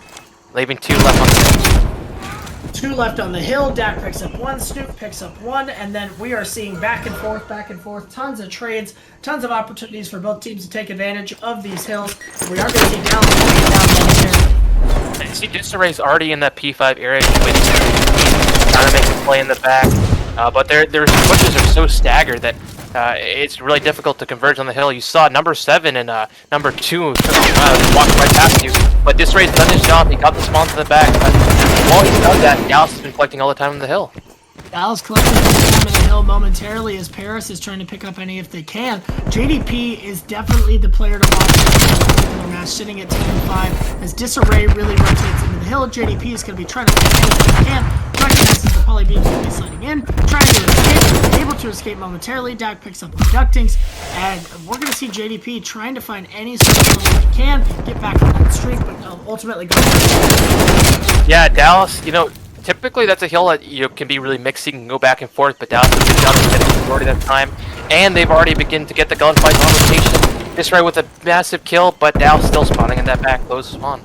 B: leaving 2 left on the hill.
A: 2 left on the hill. Dak picks up 1. Snoop picks up 1. And then we are seeing back and forth. Tons of trades, tons of opportunities for both teams to take advantage of these hills. We are going to see Dallas coming down here.
B: You see Disarray's already in that P5 area, trying to make a play in the back. But their pushes are so staggered that it's really difficult to converge on the hill. You saw number 7 and number 2 walked right past you. But Disarray's done his job. He got the spawn to the back. But while he's done that, Dallas has been collecting all the time on the hill.
A: Dallas collecting the time in the hill momentarily as Paris is trying to pick up any if they can. JDP is definitely the player to watch in this particular match, sitting at 10-5 as Disarray really rotates into the hill. JDP is going to be trying to pick up if he can. Recognizes the poly beam will be sliding in, trying to escape, able to escape momentarily. Dak picks up abductings, and we're going to see JDP trying to find any sort of hill that he can, get back on that streak, but ultimately go.
B: Yeah, Dallas, typically that's a hill that can be really mixy and go back and forth, but Dallas has been down to getting the majority of that time, and they've already begun to get the gunfight on rotation. This right with a massive kill, but Dallas still spawning in that back close spawn.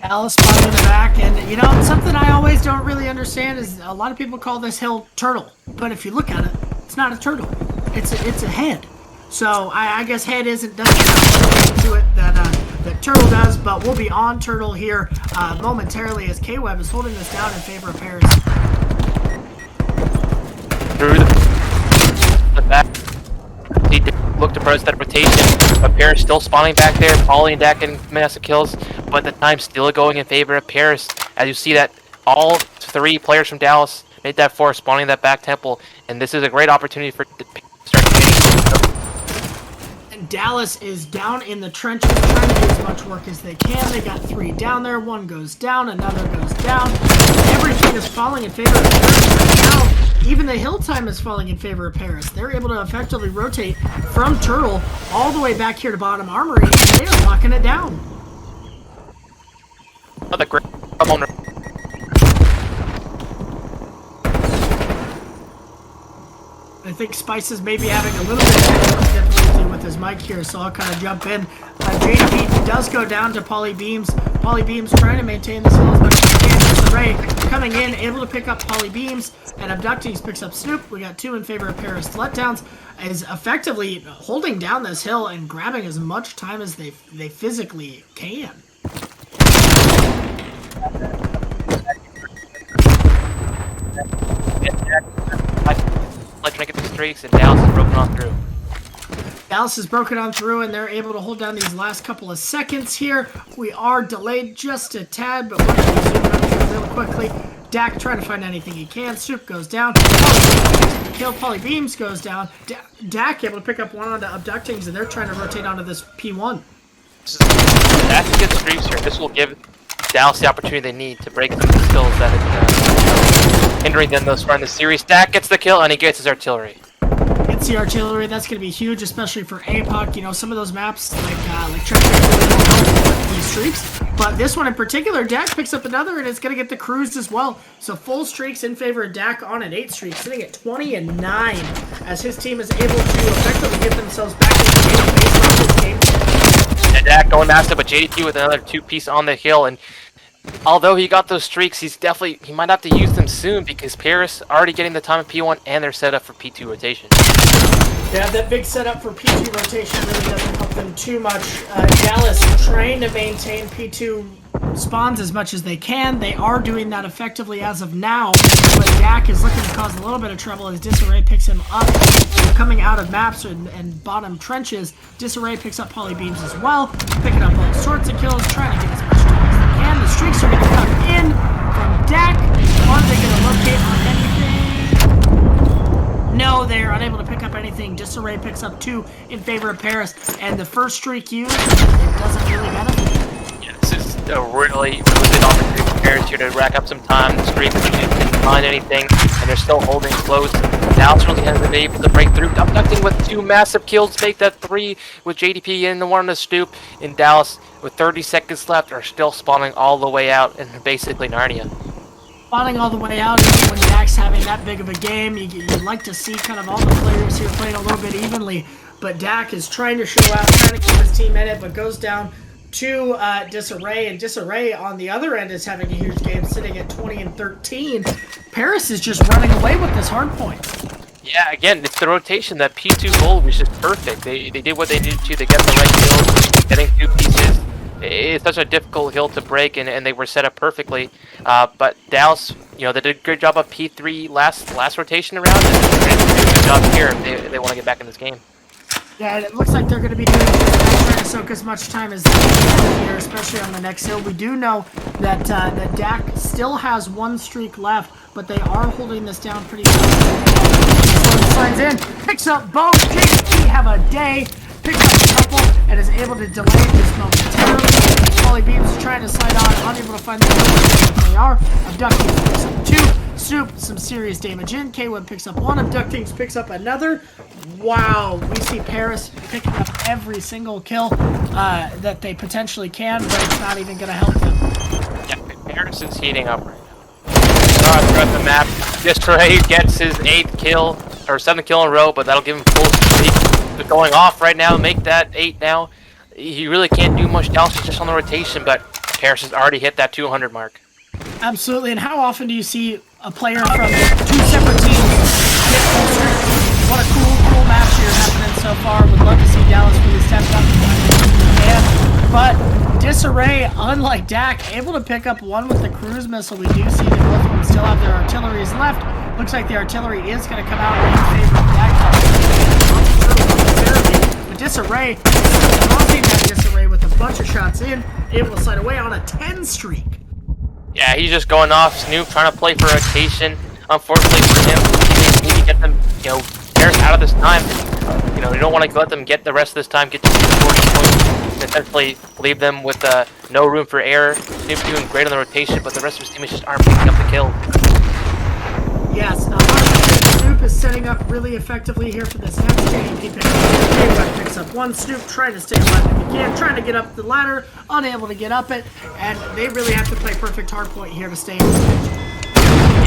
A: Dallas spawning in the back, and something I always don't really understand is a lot of people call this hill turtle, but if you look at it, it's not a turtle. It's a head. So I guess head doesn't have to it that turtle does, but we'll be on turtle here momentarily as K-Web is holding this down in favor of Paris.
B: Through the back, he did look to press that rotation, but Paris still spawning back there, Polly and Dak getting massive kills, but the time's still going in favor of Paris, as you see that all three players from Dallas made that force, spawning that back temple, and this is a great opportunity for to start getting.
A: And Dallas is down in the trenches trying to do as much work as they can. They got 3 down there, 1 goes down, another goes down. Everything is falling in favor of Paris right now. Even the hill time is falling in favor of Paris. They're able to effectively rotate from turtle all the way back here to bottom armory, and they are locking it down.
B: Another great owner.
A: I think Spice is maybe having a little bit of technical difficulty with his mic here, so I'll kind of jump in. JDP does go down to Poly Beams. Poly Beams trying to maintain this hill as much as he can. Disarray coming in, able to pick up Poly Beams, and Abductees picks up Snoop. We got 2 in favor of Paris Letdowns, is effectively holding down this hill and grabbing as much time as they physically can.
B: Trying to get the streaks, and Dallas is broken on through.
A: Dallas is broken on through, and they're able to hold down these last couple of seconds here. We are delayed just a tad, but we're going to zoom up here real quickly. Dak trying to find anything he can. Soup goes down. Kill Poly Beams goes down. Dak able to pick up one onto Abductings, and they're trying to rotate onto this P1.
B: Dak can get streaks here. This will give Dallas the opportunity they need to break through the kills that is hindering them thus far in the series. Dak gets the kill, and he gets his artillery.
A: Gets the artillery. That's going to be huge, especially for APOC. Some of those maps, like Treasure, really don't help with these streaks. But this one in particular, Dak picks up another, and it's going to get the cruise as well. So full streaks in favor of Dak on an 8 streak, sitting at 20-9, as his team is able to effectively get themselves back into the game based on this game.
B: And Dak going massive, but JDP with another 2-piece on the hill, and although he got those streaks, he might have to use them soon because Paris already getting the time of P1 and they're set up for P2 rotation.
A: Yeah, that big setup for P2 rotation really doesn't help them too much. Dallas trying to maintain P2 spawns as much as they can. They are doing that effectively as of now, but Dak is looking to cause a little bit of trouble as Disarray picks him up. Coming out of maps and bottom trenches, Disarray picks up Poly Beams as well, picking up all sorts of kills, trying to get as much time as they can. The streaks are going to come in from Dak. Are they going to locate on anything? No, they're unable to pick up anything. Disarray picks up 2 in favor of Paris, and the first streak used, it doesn't really benefit.
B: Yeah, this is a really good opportunity for Paris here to rack up some time. The streak didn't find anything, and they're still holding close. Dallas really hasn't been able to break through. Abducting with 2 massive kills, make that 3 with JDP in the one on the stoop. In Dallas, with 30 seconds left, are still spawning all the way out in basically Narnia.
A: Spawning all the way out, even when Dak's having that big of a game, you'd like to see kind of all the players here playing a little bit evenly, but Dak is trying to show out, trying to keep his team in it, but goes down to Disarray, and Disarray on the other end is having a huge game, sitting at 20-13. Paris is just running away with this hard point.
B: Yeah, again, it's the rotation. That P2 goal was just perfect. They did what they needed to get the right kills, getting 2 pieces. It's such a difficult hill to break, and they were set up perfectly. But Dallas, they did a good job of P3 last rotation around, and they're going to do a good job here if they want to get back in this game.
A: Yeah, and it looks like they're going to be doing just that, trying to soak as much time as they can here, especially on the next hill. We do know that that Dak still has one streak left, but they are holding this down pretty well. Signs in, picks up both. JDP have a day, picks up a couple, and is able to delay this momentarily. Poly Beams trying to slide on, unable to find the number. They are. Abducting picks up 2. Snoop, some serious damage in. K1 picks up 1. Abducting picks up another. Wow, we see Paris picking up every single kill that they potentially can, but it's not even going to help them.
B: Yeah, Paris is heating up right now. Throughout the map, Destroy gets his 8th kill, or 7th kill in a row, but that'll give him full streak. They're going off right now, make that 8 now. He really can't do much else just on the rotation, but Paris has already hit that 200 mark.
A: Absolutely, and how often do you see a player from 2 separate teams get full streak? What a cool match here happening so far. Would love to see Dallas really step up. But Disarray, unlike Dak, able to pick up 1 with the cruise missile. We do see that both of them still have their artilleries left. Looks like the artillery is going to come out in favor of Dak. But Disarray, causing that Disarray with a bunch of shots in, able to slide away on a 10 streak.
B: Yeah, he's just going off. Snoop trying to play for rotation. Unfortunately for him, he needs to get them, Paris out of this time. You don't want to let them get the rest of this time, get to 40 points, and essentially leave them with no room for error. Snoop's doing great on the rotation, but the rest of his teammates just aren't picking up the kill.
A: Yes, Snoop is setting up really effectively here for this next game. He picks up 1. Snoop trying to stay alive if he can, trying to get up the ladder, unable to get up it, and they really have to play perfect hardpoint here to stay in this match.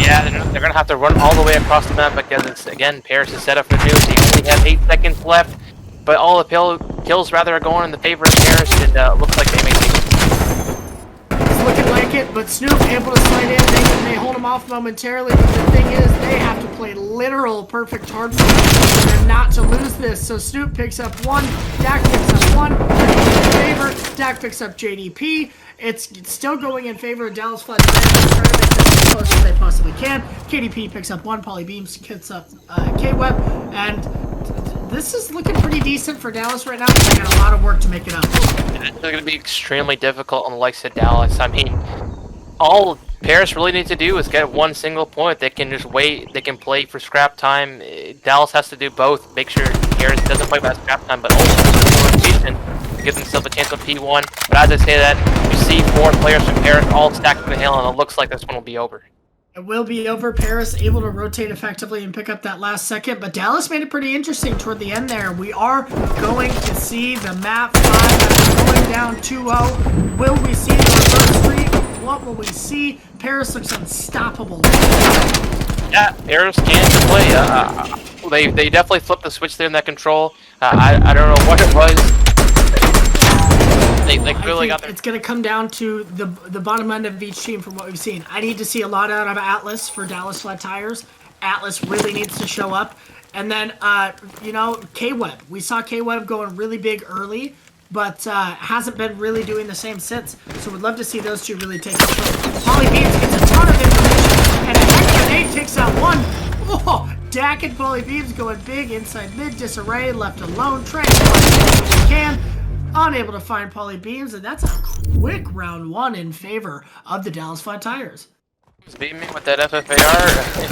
B: Yeah, they're going to have to run all the way across the map because, again, Paris is set up for news. He only has 8 seconds left, but all the kills rather are going in the favor of Paris, and looks like they may take it.
A: It's looking like it, but Snoop able to slide in. They hold him off momentarily, but the thing is, they have to play literal perfect hardpoint and not to lose this. So Snoop picks up 1, Dak picks up 1, in favor. Dak picks up JDP. It's still going in favor of Dallas Flood. Trying to make this as close as they possibly can. KDP picks up 1, Poly Beams picks up K-Web, and this is looking pretty decent for Dallas right now, but they got a lot of work to make it up.
B: It's going to be extremely difficult on the likes of Dallas. I mean, all Paris really needs to do is get 1 single point. They can just wait. They can play for scrap time. Dallas has to do both. Make sure Paris doesn't play about scrap time, but also rotation to give themselves a chance on P1. But as I say that, you see 4 players from Paris all stacked in the hill, and it looks like this one will be over.
A: It will be over. Paris able to rotate effectively and pick up that last second, but Dallas made it pretty interesting toward the end there. We are going to see the map 5 going down 2-0. Will we see the reverse streak? What will we see? Paris looks unstoppable.
B: Yeah, Paris can play. They definitely flipped the switch there in that control. I don't know what it was. They clearly got their...
A: It's going to come down to the bottom end of each team from what we've seen. I need to see a lot out of Atlas for Dallas Flat Tires. Atlas really needs to show up. And then, K-Web. We saw K-Web going really big early, but hasn't been really doing the same since. So we'd love to see those two really take control. Poly Beams gets a ton of information, and an extra grenade takes out 1. Oh, Dak and Poly Beams going big inside mid, Disarray left alone, trying to find as he can. Unable to find Poly Beams, and that's a quick round 1 in favor of the Dallas Flat Tires.
B: He's beating me with that FFAR in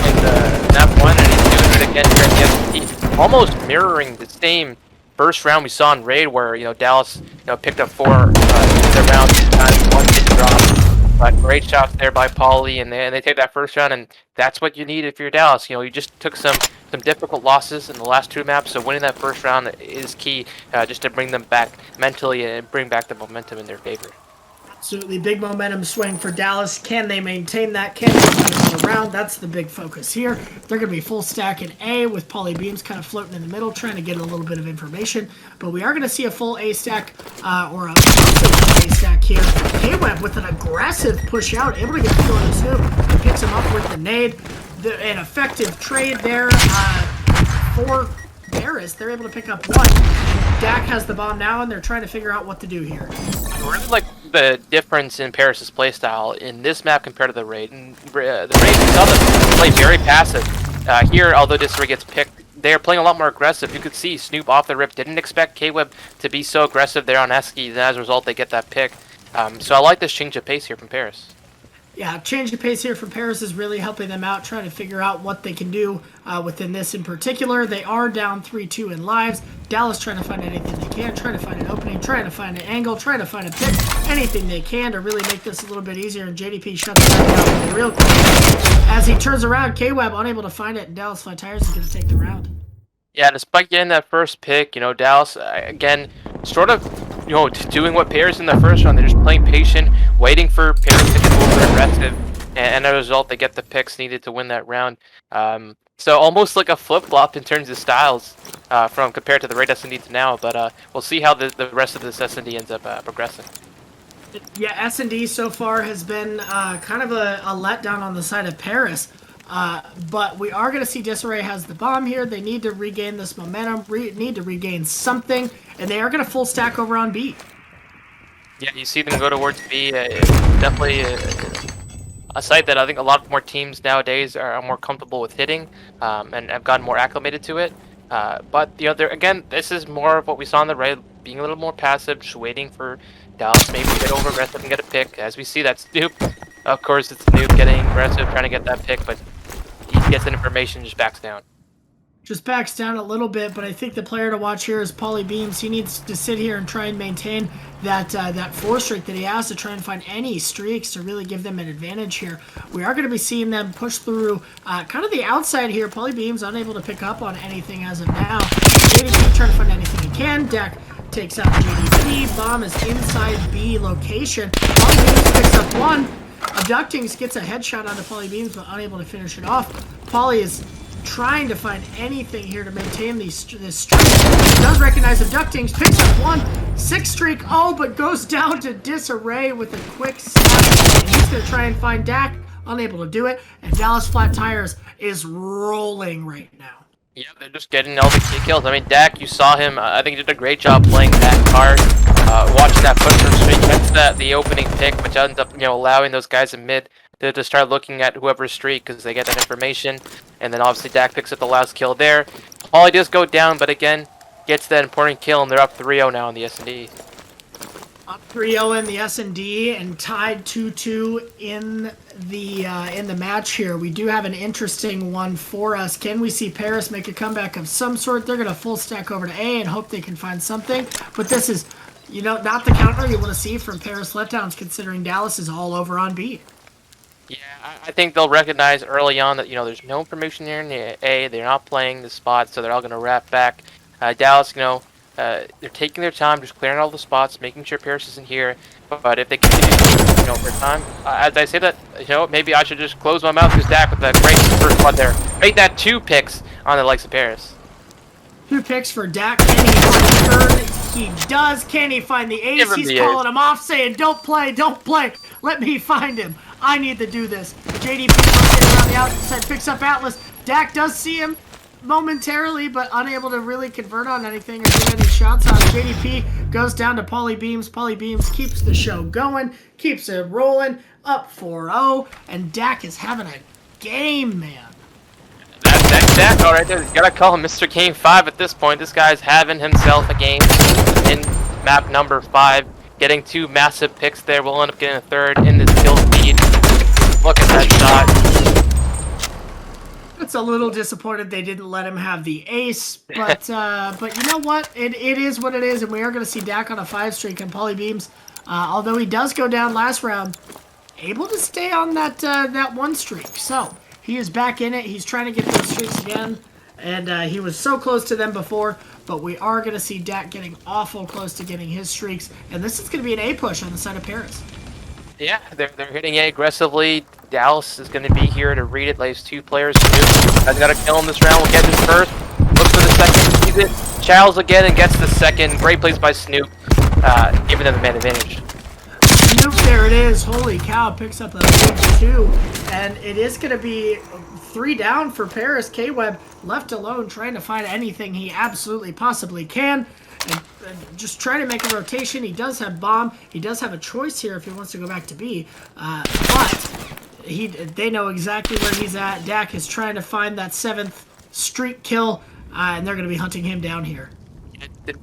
B: nap 1, and he's doing it again here at the FFT. Almost mirroring the same first round we saw in Raid, where Dallas picked up 4 the round 2 times, 1 didn't drop. But great shots there by Poly, and they take that first round, and that's what you need if you're Dallas. You just took some difficult losses in the last 2 maps, so winning that first round is key, just to bring them back mentally and bring back the momentum in their favor.
A: Absolutely big momentum swing for Dallas. Can they maintain that? Can they finish the round? That's the big focus here. They're going to be full stack in A with Poly Beams kind of floating in the middle, trying to get a little bit of information. But we are going to see a full A stack or a A stack here. K-Web with an aggressive push out, able to get the kill on Snoop. He picks him up with the nade. An effective trade there for Paris. They're able to pick up 1. Dak has the bomb now, and they're trying to figure out what to do here.
B: I really like the difference in Paris' playstyle in this map compared to the Raid. In the Raid, we saw them play very passive. Here, although Disarray gets picked they're playing a lot more aggressive. You could see Snoop off the rip didn't expect K-Web to be so aggressive there on Eski, and as a result, they get that pick. So I like this change of pace here from Paris.
A: Yeah, change of pace here from Paris is really helping them out, trying to figure out what they can do within this in particular. They are down 3-2 in lives. Dallas trying to find anything they can, trying to find an opening, trying to find an angle, trying to find a pick, anything they can to really make this a little bit easier. And JDP shuts that down real quick. As he turns around, K-Web unable to find it, and Dallas Flat Tires is going to take the round.
B: Yeah, despite getting that first pick, Dallas, again, sort of, doing what Paris in the first round. They're just playing patient, waiting for Paris to get a little bit aggressive, and as a result, they get the picks needed to win that round. So almost like a flip-flop in terms of styles from compared to the Raid S&D to now, but we'll see how the rest of this S&D ends up progressing.
A: Yeah, S&D so far has been kind of a letdown on the side of Paris. But we are going to see Disarray has the bomb here. They need to regain this momentum, need to regain something, and they are going to full stack over on B.
B: Yeah, you see them go towards B. Definitely a site that I think a lot more teams nowadays are more comfortable with hitting and have gotten more acclimated to it. But again, this is more of what we saw in the raid, being a little more passive, just waiting for Dallas maybe to get over aggressive and get a pick. As we see that Snoop, of course, it's Snoop getting aggressive, trying to get that pick, but he gets that information, just backs down.
A: Just backs down a little bit, but I think the player to watch here is Pauly Beams. He needs to sit here and try and maintain that 4 streak that he has to try and find any streaks to really give them an advantage here. We are going to be seeing them push through kind of the outside here. Pauly Beams unable to pick up on anything as of now. JDP trying to find anything he can. Dak takes out JDP. Bomb is inside B location. Pauly Beams picks up one. Abductings gets a headshot onto Pauly Beams, but unable to finish it off. Pauly is trying to find anything here to maintain this streak. Does recognize Abductings, picks up one, 6 streak, but goes down to Disarray with a quick snap. And he's going to try and find Dak, unable to do it. And Dallas Flat Tires is rolling right now.
B: Yeah, they're just getting all the key kills. I mean, Dak, you saw him. I think he did a great job playing that card. Watching that pusher streak, gets the opening pick, which ends up, allowing those guys in mid to start looking at whoever's streak because they get that information. And then obviously Dak picks up the last kill there. Pauly does go down, but again, gets that important kill, and they're up 3-0 now in the S&D.
A: Up 3-0 in the S&D and tied 2-2 in the match here. We do have an interesting one for us. Can we see Paris make a comeback of some sort? They're going to full stack over to A and hope they can find something. But this is, not the counter you want to see from Paris Letdowns, considering Dallas is all over on B.
B: Yeah, I think they'll recognize early on that, there's no information here in the A. They're not playing the spots, so they're all going to wrap back. Dallas, they're taking their time, just clearing all the spots, making sure Paris isn't here. But if they continue to, over time, as I say that, maybe I should just close my mouth because Dak with a great first one there. Make that 2 picks on the likes of Paris.
A: 2 picks for Dak. Can he find the third? He does. Can he find the ace? He's calling him off, saying, don't play, don't play. Let me find him. I need to do this. JDP rotating around the outside, picks up Atlas. Dak does see him momentarily, but unable to really convert on anything or get any shots on. JDP goes down to Pauly Beams. Pauly Beams keeps the show going, keeps it rolling, up 4-0, and Dak is having a game, man.
B: That's Dak all right there. You gotta call him Mr. Game 5 at this point. This guy's having himself a game in map number 5. Getting 2 massive picks there. We'll end up getting a 3rd in this kill feed. Look at that shot.
A: It's a little disappointed they didn't let him have the ace, but you know what? It is what it is, and we are going to see Dak on a 5 streak and Pauly Beams, although he does go down last round, able to stay on that 1 streak. So he is back in it. He's trying to get those streaks again, and he was so close to them before. But we are going to see Dak getting awful close to getting his streaks. And this is going to be an A push on the side of Paris.
B: Yeah, they're hitting A aggressively. Dallas is going to be here to read it. Lays 2 players. Has got to kill him this round. We'll get his first. Looks for the second. Sees it. Charles again and gets the second. Great plays by Snoop. Giving them the man advantage.
A: Snoop, there it is. Holy cow. Picks up a big 2. And it is going to be 3 down for Paris. K-Web left alone trying to find anything he absolutely possibly can. And just trying to make a rotation. He does have bomb. He does have a choice here if he wants to go back to B. But they know exactly where he's at. Dak is trying to find that 7th streak kill. and they're going to be hunting him down here.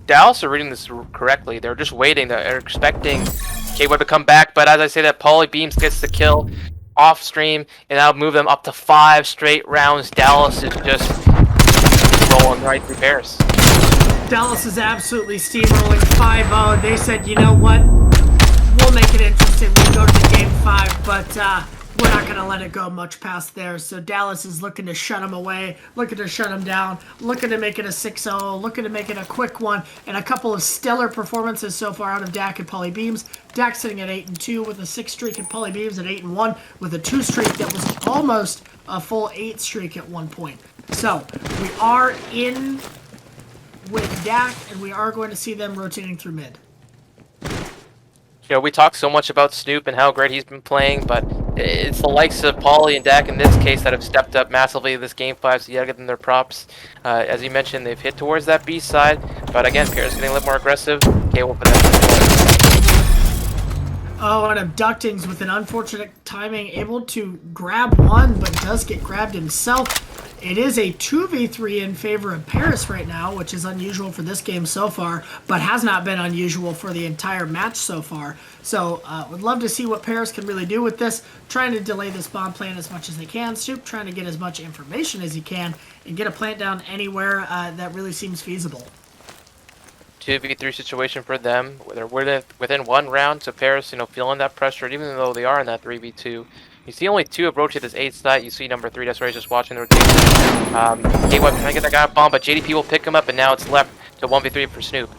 B: Dallas are reading this correctly. They're just waiting. They're expecting K-Web to come back, but as I say that, Pauly Beams gets the kill off stream, and that'll move them up to 5 straight rounds. Dallas is just rolling right through Paris.
A: Dallas is absolutely steamrolling 5-0. They said, you know what? We'll make it interesting. We'll go to the game 5, but we're not going to let it go much past there. So Dallas is looking to shut him away, looking to shut him down, looking to make it a 6-0, looking to make it a quick one, and a couple of stellar performances so far out of Dak and Pauly Beams. Dak sitting at 8-2 with a 6 streak, and Pauly Beams at 8-1 with a 2 streak that was almost a full 8 streak at one point. So we are in with Dak, and we are going to see them rotating through mid.
B: You know, we talk so much about Snoop and how great he's been playing, but it's the likes of Pauly and Dak in this case that have stepped up massively this game 5, so you gotta give them their props. As you mentioned, they've hit towards that B side, but again, Paris getting a little more aggressive. Okay, we'll put that.
A: Oh, and Abductings with an unfortunate timing, able to grab one, but does get grabbed himself. It is a 2v3 in favor of Paris right now, which is unusual for this game so far, but has not been unusual for the entire match so far. So, would love to see what Paris can really do with this, trying to delay this bomb plant as much as they can. Soup trying to get as much information as he can and get a plant down anywhere that really seems feasible.
B: 2v3 situation for them. They're within 1 round, so Paris, you know, feeling that pressure, even though they are in that 3v2. You see only 2 have rotated this 8 site. You see number 3, that's where he's just watching the rotation. K-Web trying to get that guy a bomb, but JDP will pick him up, and now it's left to 1v3 for Snoop.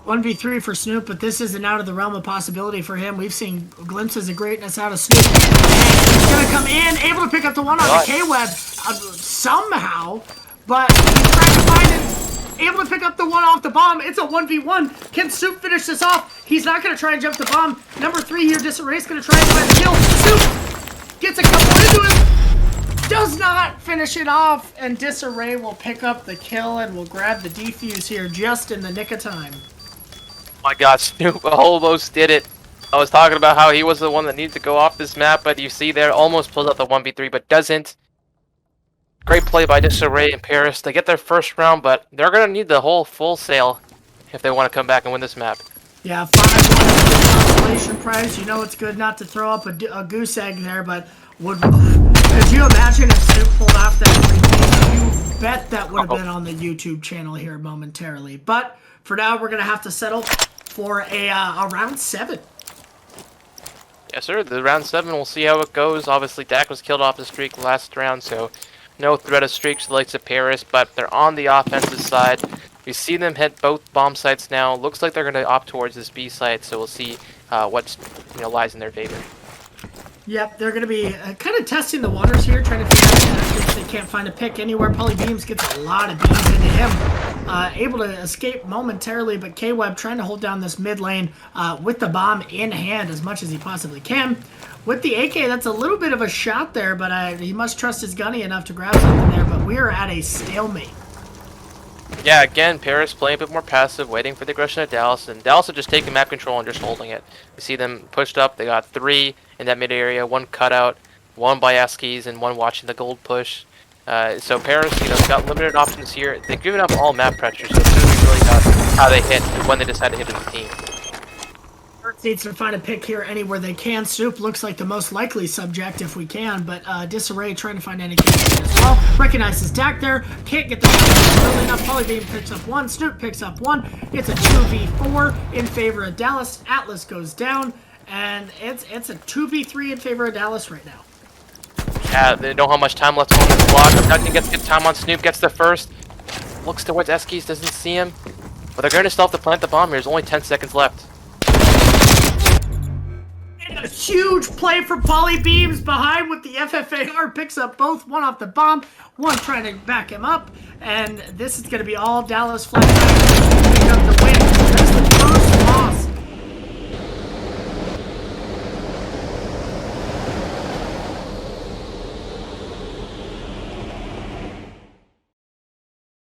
A: 1v3 for Snoop, but this isn't out of the realm of possibility for him. We've seen glimpses of greatness out of Snoop. And he's going to come in, able to pick up the one on the K-Web somehow, but he's trying to find it. Able to pick up the one off the bomb. It's a 1v1. Can Snoop finish this off? He's not going to try and jump the bomb. Number 3 here, Disarray is going to try and find the kill. Snoop gets a couple into him. Does not finish it off. And Disarray will pick up the kill and will grab the defuse here just in the nick of time.
B: My god, Snoop almost did it. I was talking about how he was the one that needed to go off this map, but you see there, almost pulls out the 1v3, but doesn't. Great play by Disarray and Paris. They get their first round, but they're going to need the whole full sale if they want to come back and win this map.
A: Yeah, 5-1 consolation prize. You know it's good not to throw up a goose egg there, but could you imagine if Snoop pulled off that 3-2? You bet that would have been on the YouTube channel here momentarily. But for now, we're going to have to settle for a round 7.
B: Yes, sir. The round 7, we'll see how it goes. Obviously, Dak was killed off the streak last round, so no threat of streaks to the likes of Paris, but they're on the offensive side. We see them hit both bomb sites now. Looks like they're going to opt towards this B site, so we'll see what lies in their favor.
A: Yep, they're going to be kind of testing the waters here, trying to figure out exactly if they can't find a pick anywhere. Pauly Beams gets a lot of beams into him. Able to escape momentarily, but K-Web trying to hold down this mid lane with the bomb in hand as much as he possibly can. With the AK, that's a little bit of a shot there, but he must trust his gunny enough to grab something there, but we are at a stalemate.
B: Yeah, again, Paris playing a bit more passive, waiting for the aggression of Dallas, and Dallas are just taking map control and just holding it. You see them pushed up. They got 3 in that mid area, 1 cutout, 1 by Eskies, and 1 watching the gold push. So Paris, got limited options here. They've given up all map pressure, so it's going to be really about how they hit and when they decide to hit as a team.
A: Needs to find a pick here anywhere they can. Soup looks like the most likely subject if we can, but Disarray trying to find any connection as well. Recognizes Dak there. Can't get the early enough. Pauly Beam picks up 1. Snoop picks up 1. It's a 2v4 in favor of Dallas. Atlas goes down, and it's a 2v3 in favor of Dallas right now.
B: Yeah, they don't have much time left on this block. Abducting gets good time on Snoop, gets the first. Looks towards Eskies, doesn't see him. But they're going to still have to plant the bomb here. There's only 10 seconds left.
A: A huge play for Pauly Beams behind with the FFAR, picks up both, 1 off the bomb, 1 trying to back him up, and this is going to be all Dallas flag pick up the win. That's the